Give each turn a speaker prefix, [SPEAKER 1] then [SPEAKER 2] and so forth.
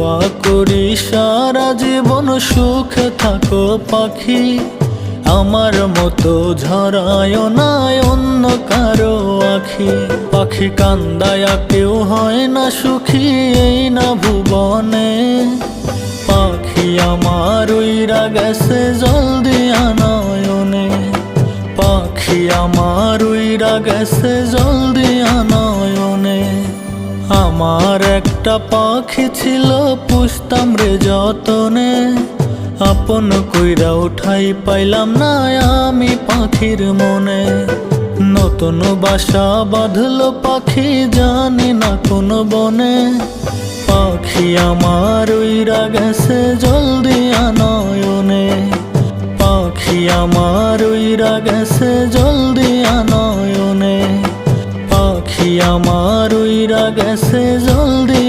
[SPEAKER 1] দোয়া করি সারা জীবন সুখে থাকো পাখি, আমার মতো ঝরায় না অন্য কারো আখি। পাখি কান্দায়া কেউ হয় না সুখী এই না ভুবনে, পাখি আমার উইরা গেছে জলদি নয়নে, পাখি আমার উইরা গেছে জলদি নয়নে। আমার একটা পাখি ছিল পুষতাম রে যতনে, আপন কইরা উঠাই পাইলাম না আমি পাখির মনে। নতুন বাসা বাঁধলো পাখি জানি না কোন বনে, পাখি আমার উইরা গেছে জলদি নয়নে, পাখি আমার উইরা গেছে জলদি নয়নে, পাখি আমার উইরা গেছে জলদি